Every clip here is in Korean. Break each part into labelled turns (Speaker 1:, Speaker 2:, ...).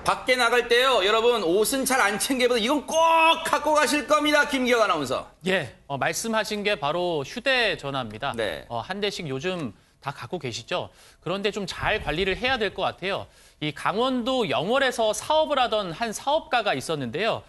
Speaker 1: 밖에 나갈 때요, 여러분 옷은 잘 안 챙겨봐도 이건 꼭 갖고 가실 겁니다. 김기혁 아나운서.
Speaker 2: 예, 말씀하신 게 바로 휴대전화입니다.
Speaker 1: 네.
Speaker 2: 한 대씩 요즘 다 갖고 계시죠? 그런데 좀 잘 관리를 해야 될 것 같아요. 이 강원도 영월에서 사업을 하던 한 사업가가 있었는데요.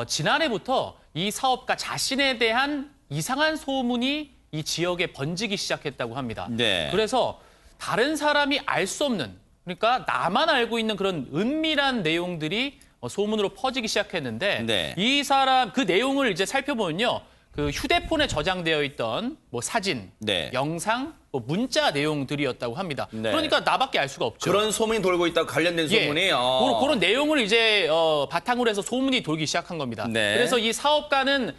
Speaker 2: 지난해부터 이 사업가 자신에 대한 이상한 소문이 이 지역에 번지기 시작했다고 합니다.
Speaker 1: 네.
Speaker 2: 그래서 다른 사람이 알 수 없는, 그러니까 나만 알고 있는 그런 은밀한 내용들이 소문으로 퍼지기 시작했는데
Speaker 1: 네.
Speaker 2: 이 사람 그 내용을 이제 살펴보면요. 그 휴대폰에 저장되어 있던 뭐 사진,
Speaker 1: 네.
Speaker 2: 영상, 뭐 문자 내용들이었다고 합니다.
Speaker 1: 네.
Speaker 2: 그러니까 나밖에 알 수가 없죠.
Speaker 1: 그런 소문이 돌고 있다고 관련된 소문이.
Speaker 2: 그런 내용을 이제 바탕으로 해서 소문이 돌기 시작한 겁니다.
Speaker 1: 네.
Speaker 2: 그래서 이 사업가는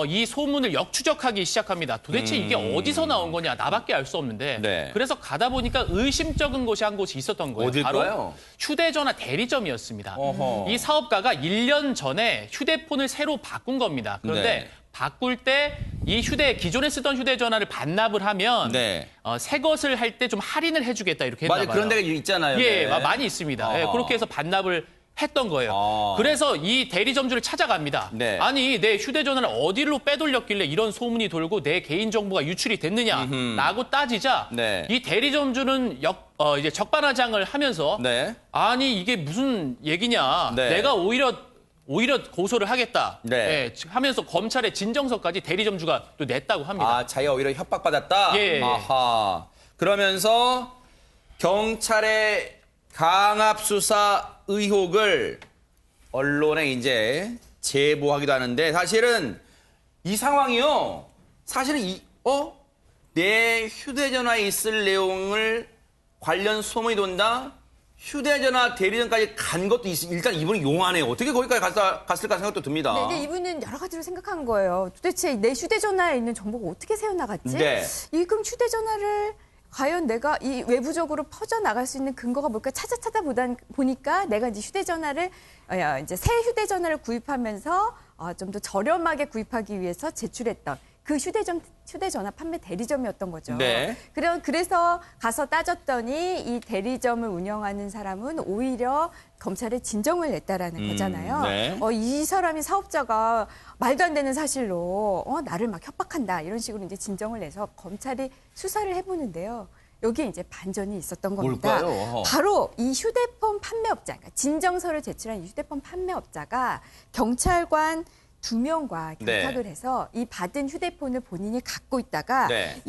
Speaker 2: 이 소문을 역추적하기 시작합니다. 도대체 이게 어디서 나온 거냐, 나밖에 알 수 없는데.
Speaker 1: 네.
Speaker 2: 그래서 가다 보니까 의심쩍은 곳이 한 곳이 있었던 거예요.
Speaker 1: 어딜까요?
Speaker 2: 바로 휴대전화 대리점이었습니다.
Speaker 1: 어허.
Speaker 2: 이 사업가가 1년 전에 휴대폰을 새로 바꾼 겁니다. 그런데
Speaker 1: 네.
Speaker 2: 바꿀 때 이 기존에 쓰던 휴대전화를 반납을 하면
Speaker 1: 네.
Speaker 2: 새 것을 할 때 좀 할인을 해주겠다 이렇게 했나 봐요.
Speaker 1: 맞아요. 그런 데가 있잖아요.
Speaker 2: 예,
Speaker 1: 네.
Speaker 2: 많이 있습니다. 예,
Speaker 1: 아하.
Speaker 2: 그렇게 해서 반납을 했던 거예요.
Speaker 1: 아.
Speaker 2: 그래서 이 대리점주를 찾아갑니다.
Speaker 1: 네.
Speaker 2: 아니, 내 휴대전화를 어디로 빼돌렸길래 이런 소문이 돌고 내 개인정보가 유출이 됐느냐라고 따지자
Speaker 1: 네.
Speaker 2: 이 대리점주는 이제 적반하장을 하면서
Speaker 1: 네.
Speaker 2: 아니, 이게 무슨 얘기냐.
Speaker 1: 네.
Speaker 2: 내가 오히려 고소를 하겠다.
Speaker 1: 네.
Speaker 2: 예, 하면서 검찰에 진정서까지 대리점주가 또 냈다고 합니다.
Speaker 1: 아, 자기가 오히려 협박받았다?
Speaker 2: 예.
Speaker 1: 아하. 그러면서 경찰의 강압수사 의혹을 언론에 이제 제보하기도 하는데 사실은 이 상황이요. 사실은 내 휴대전화에 있을 내용을 관련 소문이 돈다? 휴대전화 대리점까지 간 것도 일단 이분이 용하네요. 어떻게 거기까지 갔을까 생각도 듭니다.
Speaker 3: 네, 근데 이분은 여러 가지로 생각한 거예요. 도대체 내 휴대전화에 있는 정보가 어떻게 새어나갔지?
Speaker 1: 네.
Speaker 3: 그럼 휴대전화를 과연 내가 이 외부적으로 퍼져나갈 수 있는 근거가 뭘까 보니까 내가 이제 휴대전화를 이제 새 휴대전화를 구입하면서 좀 더 저렴하게 구입하기 위해서 제출했던 그 휴대전화 판매 대리점이었던 거죠.
Speaker 1: 네.
Speaker 3: 그래서 가서 따졌더니 이 대리점을 운영하는 사람은 오히려 검찰에 진정을 냈다라는 거잖아요.
Speaker 1: 네.
Speaker 3: 이 사람이 사업자가 말도 안 되는 사실로 나를 막 협박한다 이런 식으로 이제 진정을 내서 검찰이 수사를 해보는데요. 여기에 이제 반전이 있었던 겁니다.
Speaker 1: 뭘까요?
Speaker 3: 바로 이 휴대폰 판매업자, 그러니까 진정서를 제출한 이 휴대폰 판매업자가 경찰관 2명과 결탁을 해서 이 받은 휴대폰을 본인이 갖고 있다가
Speaker 1: 네.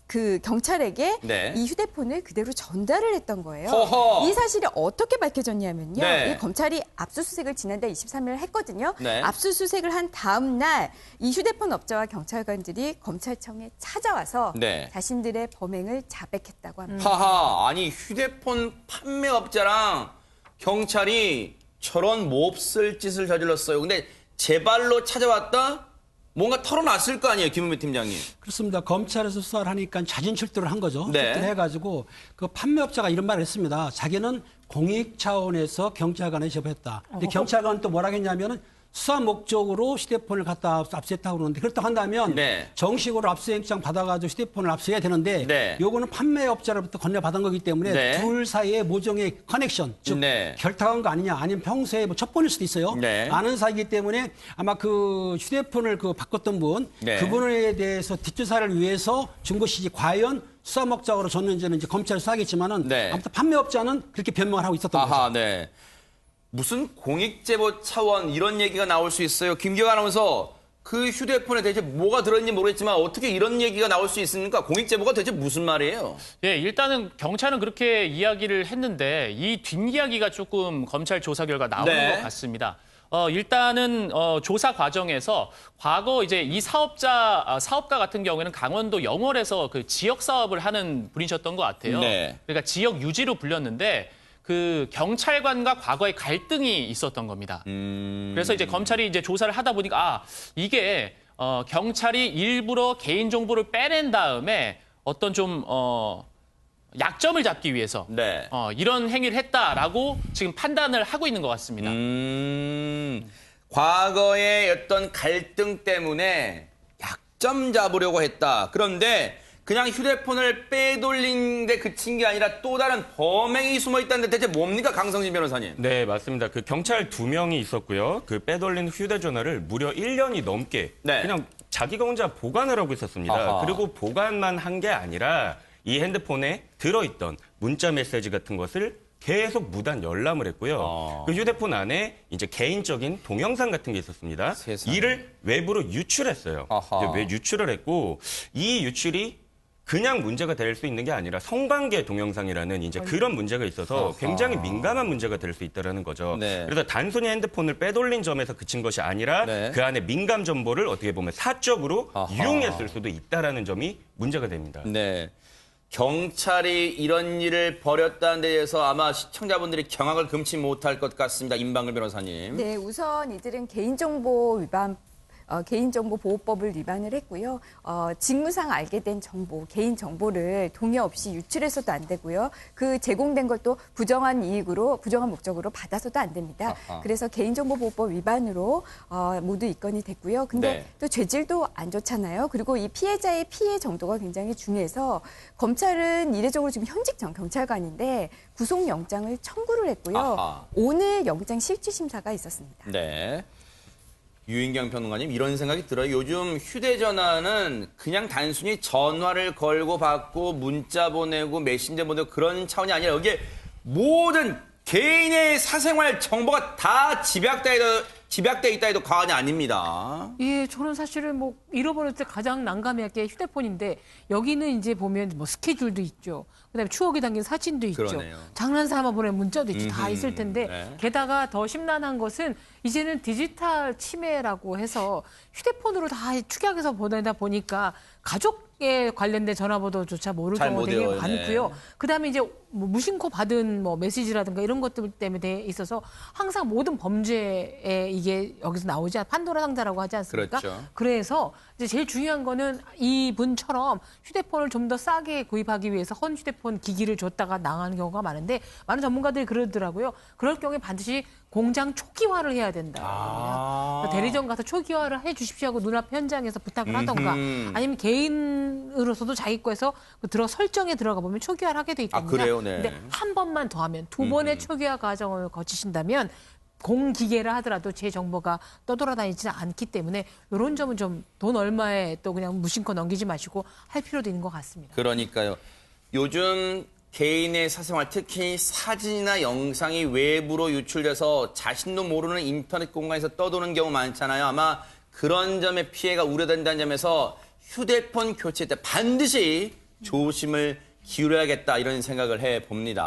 Speaker 3: 그 경찰에게
Speaker 1: 네.
Speaker 3: 이 휴대폰을 그대로 전달을 했던 거예요.
Speaker 1: 허허.
Speaker 3: 이 사실이 어떻게 밝혀졌냐면요.
Speaker 1: 네.
Speaker 3: 이 검찰이 압수수색을 지난달 23일 했거든요.
Speaker 1: 네.
Speaker 3: 압수수색을 한 다음 날 이 휴대폰 업자와 경찰관들이 검찰청에 찾아와서
Speaker 1: 네.
Speaker 3: 자신들의 범행을 자백했다고 합니다.
Speaker 1: 하하, 아니 휴대폰 판매업자랑 경찰이 저런 몹쓸 짓을 저질렀어요. 근데 제 발로 찾아왔다? 뭔가 털어놨을 거 아니에요, 김은배 팀장님.
Speaker 4: 그렇습니다. 검찰에서 수사를 하니까 자진 출두를 한 거죠.
Speaker 1: 네.
Speaker 4: 출두를 해가지고 그 판매업자가 이런 말을 했습니다. 자기는 공익 차원에서 경찰관에 제보했다. 근데 경찰관은 또 뭐라 했냐면은 수사 목적으로 휴대폰을 갖다 압수했다고 그러는데 그렇다고 한다면
Speaker 1: 네.
Speaker 4: 정식으로 압수영장 받아가지고 휴대폰을 압수해야 되는데
Speaker 1: 네.
Speaker 4: 요거는 판매업자로부터 건네받은 거기 때문에
Speaker 1: 네.
Speaker 4: 둘 사이의 모종의 커넥션, 즉
Speaker 1: 네.
Speaker 4: 결탁한 거 아니냐 아니면 평소에 뭐 첩보일 수도 있어요.
Speaker 1: 네.
Speaker 4: 아는 사이기 때문에 아마 그 휴대폰을 바꿨던 분
Speaker 1: 네.
Speaker 4: 그분에 대해서 뒷조사를 위해서 준 것이지 과연 수사 목적으로 줬는지는 이제 검찰 수사하겠지만은
Speaker 1: 네.
Speaker 4: 아무튼 판매업자는 그렇게 변명을 하고 있었던 거죠.
Speaker 1: 아하, 네. 무슨 공익제보 차원 이런 얘기가 나올 수 있어요. 김기혁 아나운서, 그 휴대폰에 대체 뭐가 들었는지 모르겠지만 어떻게 이런 얘기가 나올 수 있습니까? 공익제보가 대체 무슨 말이에요?
Speaker 2: 예, 일단은 경찰은 그렇게 이야기를 했는데 이 뒷이야기가 조금 검찰 조사 결과 나오는
Speaker 1: 네.
Speaker 2: 것 같습니다. 일단은 조사 과정에서 과거 이제 이 사업가 같은 경우에는 강원도 영월에서 그 지역 사업을 하는 분이셨던 것 같아요.
Speaker 1: 네.
Speaker 2: 그러니까 지역 유지로 불렸는데 그 경찰관과 과거에 갈등이 있었던 겁니다. 그래서 이제 검찰이 이제 조사를 하다 보니까 이게 경찰이 일부러 개인 정보를 빼낸 다음에 어떤 좀 약점을 잡기 위해서
Speaker 1: 네.
Speaker 2: 이런 행위를 했다라고 지금 판단을 하고 있는 것 같습니다.
Speaker 1: 과거의 어떤 갈등 때문에 약점 잡으려고 했다. 그런데 그냥 휴대폰을 빼돌린데 그친 게 아니라 또 다른 범행이 숨어 있다는데 대체 뭡니까, 강성진 변호사님?
Speaker 5: 네, 맞습니다. 그 경찰 2명이 있었고요. 그 빼돌린 휴대전화를 무려 1년이 넘게
Speaker 1: 네.
Speaker 5: 그냥 자기가 혼자 보관을 하고 있었습니다.
Speaker 1: 아하.
Speaker 5: 그리고 보관만 한 게 아니라 이 핸드폰에 들어있던 문자 메시지 같은 것을 계속 무단 열람을 했고요. 그 휴대폰 안에 이제 개인적인 동영상 같은 게 있었습니다.
Speaker 1: 세상에.
Speaker 5: 이를 외부로 유출했어요.
Speaker 1: 아하.
Speaker 5: 이제 유출을 했고 이 유출이 그냥 문제가 될 수 있는 게 아니라 성관계 동영상이라는 이제 그런 문제가 있어서
Speaker 1: 아하.
Speaker 5: 굉장히 민감한 문제가 될 수 있다는 거죠.
Speaker 1: 네.
Speaker 5: 그래서 단순히 핸드폰을 빼돌린 점에서 그친 것이 아니라
Speaker 1: 네.
Speaker 5: 그 안에 민감 정보를 어떻게 보면 사적으로
Speaker 1: 아하.
Speaker 5: 이용했을 수도 있다라는 점이 문제가 됩니다.
Speaker 1: 네. 경찰이 이런 일을 벌였다는 데 대해서 아마 시청자분들이 경악을 금치 못할 것 같습니다. 임방글 변호사님.
Speaker 3: 네, 우선 이들은 개인정보 위반, 개인정보보호법을 위반을 했고요. 직무상 알게 된 정보, 개인 정보를 동의 없이 유출해서도 안 되고요. 그 제공된 것도 부정한 이익으로, 부정한 목적으로 받아서도 안 됩니다.
Speaker 1: 아하.
Speaker 3: 그래서 개인정보보호법 위반으로 모두 입건이 됐고요. 근데
Speaker 1: 네.
Speaker 3: 또 죄질도 안 좋잖아요. 그리고 이 피해자의 피해 정도가 굉장히 중요해서 검찰은 이례적으로 지금 현직 경찰관인데 구속영장을 청구를 했고요.
Speaker 1: 아하.
Speaker 3: 오늘 영장 실질심사가 있었습니다.
Speaker 1: 네. 유인경 평론가님, 이런 생각이 들어요. 요즘 휴대전화는 그냥 단순히 전화를 걸고 받고 문자 보내고 메신저 보내고 그런 차원이 아니라 여기에 모든 개인의 사생활 정보가 다 집약돼 있다 해도 과언이 아닙니다.
Speaker 6: 예, 저는 사실은 뭐 잃어버릴 때 가장 난감해할 게 휴대폰인데 여기는 이제 보면 뭐 스케줄도 있죠. 그다음에 추억이 담긴 사진도 있죠.
Speaker 1: 그러네요.
Speaker 6: 장난삼아 보낸 문자도 있죠. 다 있을 텐데
Speaker 1: 네.
Speaker 6: 게다가 더 심란한 것은 이제는 디지털 침해라고 해서 휴대폰으로 다 축약해서 보내다 보니까 가족에 관련된 전화번호조차 모를
Speaker 1: 잘
Speaker 6: 경우가
Speaker 1: 못
Speaker 6: 되게
Speaker 1: 외워요.
Speaker 6: 많고요.
Speaker 1: 네.
Speaker 6: 그다음에 이제 뭐 무심코 받은 뭐 메시지라든가 이런 것들 때문에 돼 있어서 항상 모든 범죄에 이게 여기서 나오지 판도라 상자라고 하지 않습니까?
Speaker 1: 그렇죠.
Speaker 6: 그래서 이제 제일 중요한 거는 이분처럼 휴대폰을 좀 더 싸게 구입하기 위해서 헌 휴대폰 기기를 줬다가 나가는 경우가 많은데 많은 전문가들이 그러더라고요. 그럴 경우에 반드시 공장 초기화를 해야 된다. 그래서 대리점 가서 초기화를 해 주십시오 하고 눈앞 현장에서 부탁을 하던가 아니면 개인으로서도 자기 거에서 설정에 들어가 보면 초기화를 하게 돼 있답니다.
Speaker 1: 그래요? 네.
Speaker 6: 근데 한 번만 더 하면 두 번의 초기화 과정을 거치신다면 공기계라 하더라도 제 정보가 떠돌아다니지는 않기 때문에 이런 점은 좀 돈 얼마에 또 그냥 무심코 넘기지 마시고 할 필요도 있는 것 같습니다.
Speaker 1: 그러니까요. 요즘 개인의 사생활, 특히 사진이나 영상이 외부로 유출돼서 자신도 모르는 인터넷 공간에서 떠도는 경우 많잖아요. 아마 그런 점의 피해가 우려된다는 점에서 휴대폰 교체 때 반드시 조심을 기울여야겠다 이런 생각을 해봅니다.